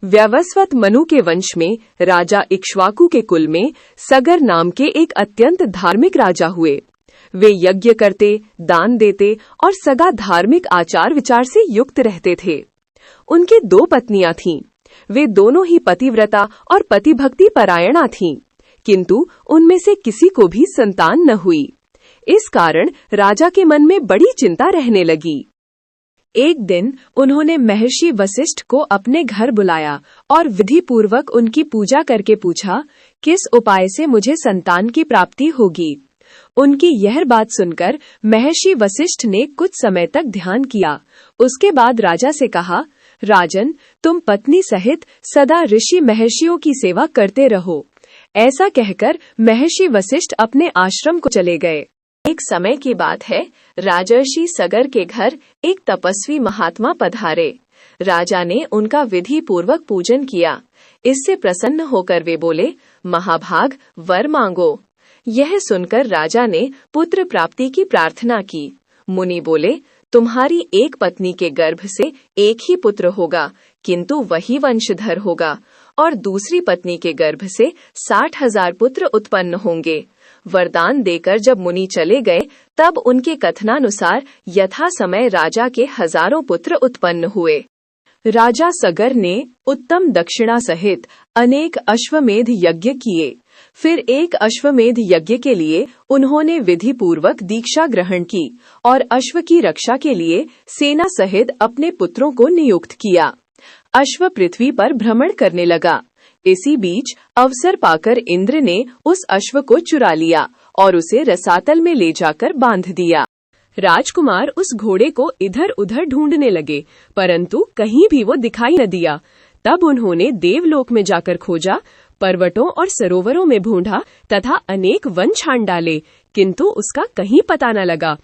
व्यवस्वत मनु के वंश में राजा इक्ष्वाकु के कुल में सगर नाम के एक अत्यंत धार्मिक राजा हुए। वे यज्ञ करते, दान देते और सदा धार्मिक आचार विचार से युक्त रहते थे। उनकी 2 पत्नियां थीं। वे दोनों ही पतिव्रता और पतिभक्ति परायणा थीं, किंतु उनमें से किसी को भी संतान न हुई। इस कारण राजा के मन में बड़ी चिंता रहने लगी। एक दिन उन्होंने महर्षि वशिष्ठ को अपने घर बुलाया और विधि पूर्वक उनकी पूजा करके पूछा, किस उपाय से मुझे संतान की प्राप्ति होगी। उनकी यह बात सुनकर महर्षि वशिष्ठ ने कुछ समय तक ध्यान किया। उसके बाद राजा से कहा, राजन, तुम पत्नी सहित सदा ऋषि महर्षियों की सेवा करते रहो। ऐसा कहकर महर्षि वशिष्ठ अपने आश्रम को चले गए। एक समय की बात है, राजर्षि सगर के घर एक तपस्वी महात्मा पधारे। राजा ने उनका विधि पूर्वक पूजन किया। इससे प्रसन्न होकर वे बोले, महाभाग, वर मांगो। यह सुनकर राजा ने पुत्र प्राप्ति की प्रार्थना की। मुनि बोले, तुम्हारी एक पत्नी के गर्भ से एक ही पुत्र होगा, किंतु वही वंशधर होगा, और दूसरी पत्नी के गर्भ से 60,000 पुत्र उत्पन्न होंगे। वरदान देकर जब मुनि चले गए, तब उनके कथनानुसार यथा समय राजा के हजारों पुत्र उत्पन्न हुए। राजा सगर ने उत्तम दक्षिणा सहित अनेक अश्वमेध यज्ञ किए। फिर एक अश्वमेध यज्ञ के लिए उन्होंने विधि पूर्वक दीक्षा ग्रहण की और अश्व की रक्षा के लिए सेना सहित अपने पुत्रों को नियुक्त किया। अश्व पृथ्वी पर भ्रमण करने लगा। इसी बीच अवसर पाकर इंद्र ने उस अश्व को चुरा लिया और उसे रसातल में ले जाकर बांध दिया। राजकुमार उस घोड़े को इधर उधर ढूंढने लगे, परंतु कहीं भी वो दिखाई न दिया। तब उन्होंने देवलोक में जाकर खोजा, पर्वतों और सरोवरों में ढूंढा तथा अनेक वन छान डाले, किंतु उसका कहीं पता न लगा।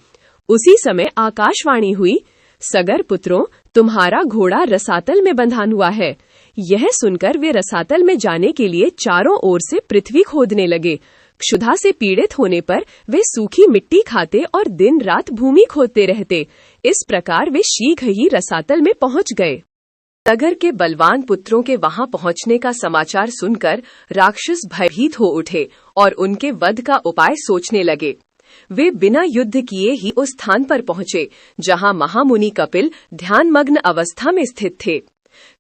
उसी समय आकाशवाणी हुई, सगर पुत्रों, तुम्हारा घोड़ा रसातल में बंधान हुआ है। यह सुनकर वे रसातल में जाने के लिए चारों ओर से पृथ्वी खोदने लगे। क्षुधा से पीड़ित होने पर वे सूखी मिट्टी खाते और दिन रात भूमि खोदते रहते। इस प्रकार वे शीघ्र ही रसातल में पहुंच गए। सगर के बलवान पुत्रों के वहां पहुंचने का समाचार सुनकर राक्षस भयभीत हो उठे और उनके वध का उपाय सोचने लगे। वे बिना युद्ध किए ही उस स्थान पर पहुंचे जहां महामुनि कपिल ध्यानमग्न अवस्था में स्थित थे।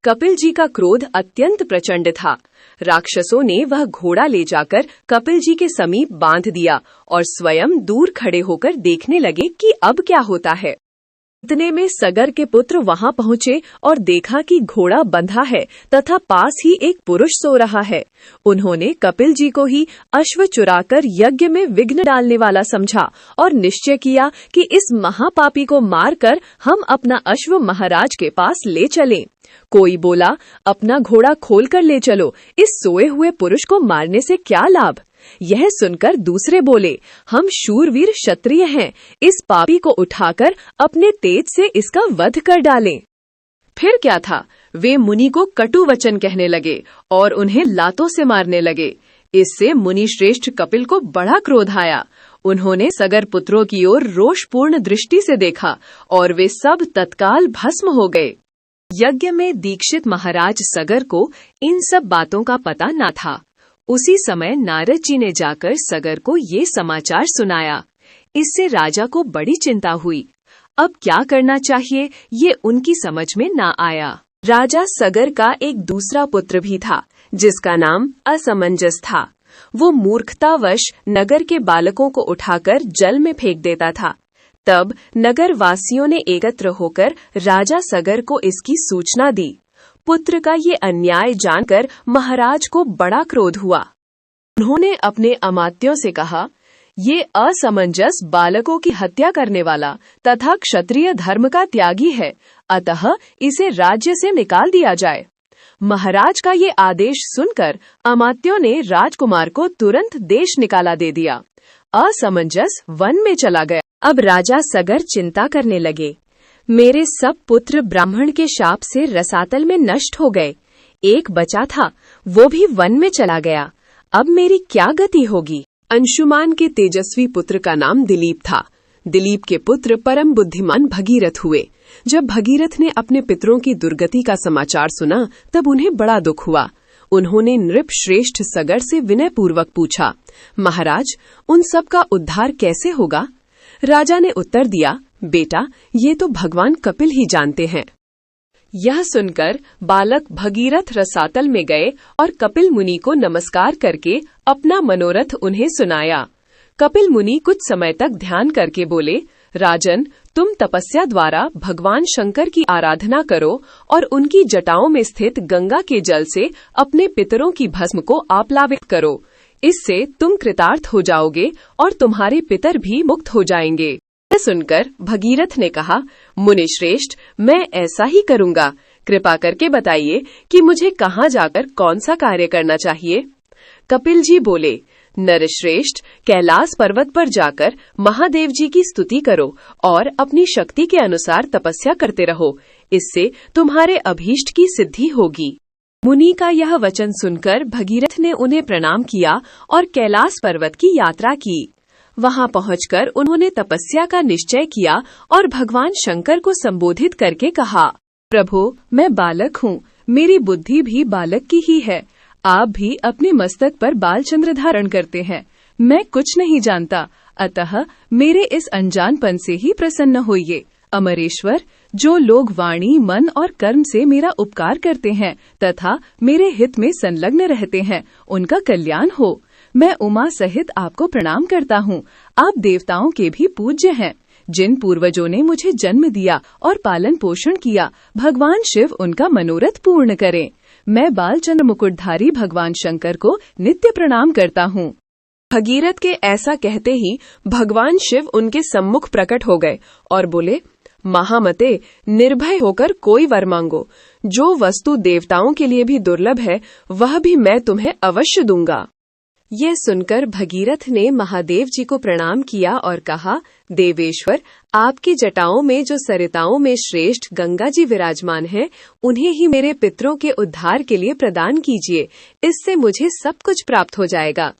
कपिल जी का क्रोध अत्यंत प्रचंड था। राक्षसों ने वह घोड़ा ले जाकर कपिल जी के समीप बांध दिया और स्वयं दूर खड़े होकर देखने लगे कि अब क्या होता है। इतने में सगर के पुत्र वहां पहुंचे और देखा कि घोड़ा बंधा है तथा पास ही एक पुरुष सो रहा है। उन्होंने कपिल जी को ही अश्व चुराकर यज्ञ में विघ्न डालने वाला समझा और निश्चय किया कि इस महापापी को मारकर हम अपना अश्व महाराज के पास ले चलें। कोई बोला, अपना घोड़ा खोलकर ले चलो, इस सोए हुए पुरुष को मारने से क्या लाभ। यह सुनकर दूसरे बोले, हम शूरवीर क्षत्रिय हैं, इस पापी को उठाकर अपने तेज से इसका वध कर डालें। फिर क्या था, वे मुनि को कटु वचन कहने लगे और उन्हें लातों से मारने लगे। इससे मुनि श्रेष्ठ कपिल को बड़ा क्रोध आया। उन्होंने सगर पुत्रों की ओर रोषपूर्ण दृष्टि से देखा और वे सब तत्काल भस्म हो गए। यज्ञ में दीक्षित महाराज सगर को इन सब बातों का पता न था। उसी समय नारद जी ने जाकर सगर को ये समाचार सुनाया। इससे राजा को बड़ी चिंता हुई। अब क्या करना चाहिए ये उनकी समझ में न आया। राजा सगर का एक दूसरा पुत्र भी था जिसका नाम असमंजस था। वो मूर्खतावश नगर के बालकों को उठाकर जल में फेंक देता था। तब नगर वासियों ने एकत्र होकर राजा सगर को इसकी सूचना दी। पुत्र का ये अन्याय जानकर महाराज को बड़ा क्रोध हुआ। उन्होंने अपने अमात्यों से कहा, ये असमंजस बालकों की हत्या करने वाला तथा क्षत्रिय धर्म का त्यागी है, अतः इसे राज्य से निकाल दिया जाए। महाराज का ये आदेश सुनकर अमात्यों ने राजकुमार को तुरंत देश निकाला दे दिया। असमंजस वन में चला गया। अब राजा सगर चिंता करने लगे, मेरे सब पुत्र ब्राह्मण के शाप से रसातल में नष्ट हो गए। एक बचा था, वो भी वन में चला गया। अब मेरी क्या गति होगी। अंशुमान के तेजस्वी पुत्र का नाम दिलीप था। दिलीप के पुत्र परम बुद्धिमान भगीरथ हुए। जब भगीरथ ने अपने पितरों की दुर्गति का समाचार सुना तब उन्हें बड़ा दुख हुआ। उन्होंने नृप श्रेष्ठ सगर से विनय पूर्वक पूछा, महाराज, उन सब का उद्धार कैसे होगा? राजा ने उत्तर दिया, बेटा, ये तो भगवान कपिल ही जानते हैं। यह सुनकर बालक भगीरथ रसातल में गए और कपिल मुनि को नमस्कार करके अपना मनोरथ उन्हें सुनाया। कपिल मुनि कुछ समय तक ध्यान करके बोले, राजन, तुम तपस्या द्वारा भगवान शंकर की आराधना करो और उनकी जटाओं में स्थित गंगा के जल से अपने पितरों की भस्म को आप्लावित करो। इससे तुम कृतार्थ हो जाओगे और तुम्हारे पितर भी मुक्त हो जाएंगे। यह सुनकर भगीरथ ने कहा, मुनि श्रेष्ठ, मैं ऐसा ही करूँगा। कृपा करके बताइए कि मुझे कहाँ जाकर कौन सा कार्य करना चाहिए। कपिल जी बोले, नरश्रेष्ठ, कैलाश पर्वत पर जाकर महादेव जी की स्तुति करो और अपनी शक्ति के अनुसार तपस्या करते रहो। इससे तुम्हारे अभीष्ट की सिद्धि होगी। मुनि का यह वचन सुनकर भगीरथ ने उन्हें प्रणाम किया और कैलाश पर्वत की यात्रा की। वहां पहुंचकर उन्होंने तपस्या का निश्चय किया और भगवान शंकर को संबोधित करके कहा, प्रभु, मैं बालक हूँ, मेरी बुद्धि भी बालक की ही है। आप भी अपने मस्तक पर बाल चंद्र धारण करते हैं। मैं कुछ नहीं जानता, अतः मेरे इस अनजानपन से ही प्रसन्न होइए। अमरेश्वर, जो लोग वाणी, मन और कर्म से मेरा उपकार करते हैं तथा मेरे हित में संलग्न रहते हैं, उनका कल्याण हो। मैं उमा सहित आपको प्रणाम करता हूँ। आप देवताओं के भी पूज्य हैं। जिन पूर्वजों ने मुझे जन्म दिया और पालन पोषण किया, भगवान शिव उनका मनोरथ पूर्ण करें। मैं बालचंद्र मुकुटधारी भगवान शंकर को नित्य प्रणाम करता हूँ। भगीरथ के ऐसा कहते ही भगवान शिव उनके सम्मुख प्रकट हो गए और बोले, महामते, निर्भय होकर कोई वर मांगो। जो वस्तु देवताओं के लिए भी दुर्लभ है, वह भी मैं तुम्हें अवश्य दूंगा। यह सुनकर भगीरथ ने महादेव जी को प्रणाम किया और कहा, देवेश्वर, आपकी जटाओं में जो सरिताओं में श्रेष्ठ गंगा जी विराजमान हैं, उन्हें ही मेरे पितरों के उद्धार के लिए प्रदान कीजिए। इससे मुझे सब कुछ प्राप्त हो जाएगा।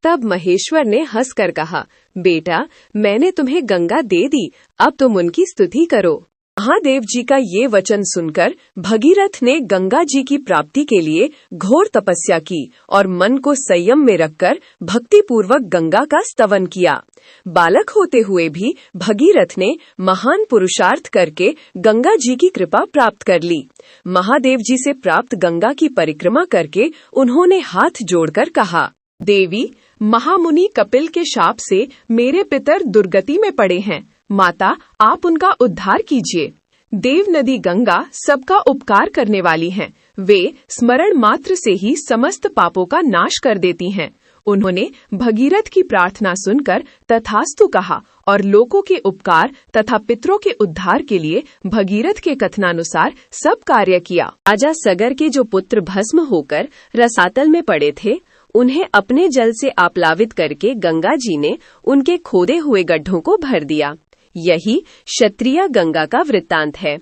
तब महेश्वर ने हंसकर कहा, बेटा, मैंने तुम्हें गंगा दे दी, अब तुम उनकी स्तुति करो। महादेव जी का ये वचन सुनकर भगीरथ ने गंगा जी की प्राप्ति के लिए घोर तपस्या की और मन को संयम में रखकर भक्ति पूर्वक गंगा का स्तवन किया। बालक होते हुए भी भगीरथ ने महान पुरुषार्थ करके गंगा जी की कृपा प्राप्त कर ली। महादेव जी से प्राप्त गंगा की परिक्रमा करके उन्होंने हाथ जोड़कर कहा, देवी, महामुनि कपिल के शाप से मेरे पितर दुर्गति में पड़े हैं। माता, आप उनका उद्धार कीजिए। देव नदी गंगा सबका उपकार करने वाली हैं। वे स्मरण मात्र से ही समस्त पापों का नाश कर देती हैं। उन्होंने भगीरथ की प्रार्थना सुनकर तथास्तु कहा और लोगों के उपकार तथा पितरों के उद्धार के लिए भगीरथ के कथनानुसार सब कार्य किया। राजा सगर के जो पुत्र भस्म होकर रसातल में पड़े थे, उन्हें अपने जल से आप्लावित करके गंगा जी ने उनके खोदे हुए गड्ढों को भर दिया। यही क्षत्रिय गंगा का वृत्तांत है।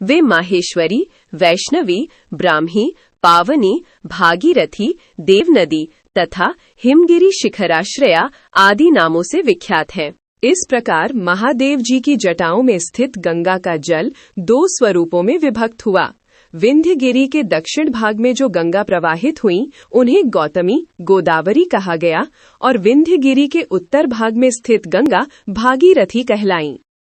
वे माहेश्वरी, वैष्णवी, ब्राह्मी, पावनी, भागीरथी, देवनदी तथा हिमगिरी शिखराश्रया आदि नामों से विख्यात है। इस प्रकार महादेव जी की जटाओं में स्थित गंगा का जल दो स्वरूपों में विभक्त हुआ। विंध्यगिरी के दक्षिण भाग में जो गंगा प्रवाहित हुई, उन्हें गौतमी, गोदावरी कहा गया और विंध्यगिरी के उत्तर भाग में स्थित गंगा भागीरथी कहलाईं।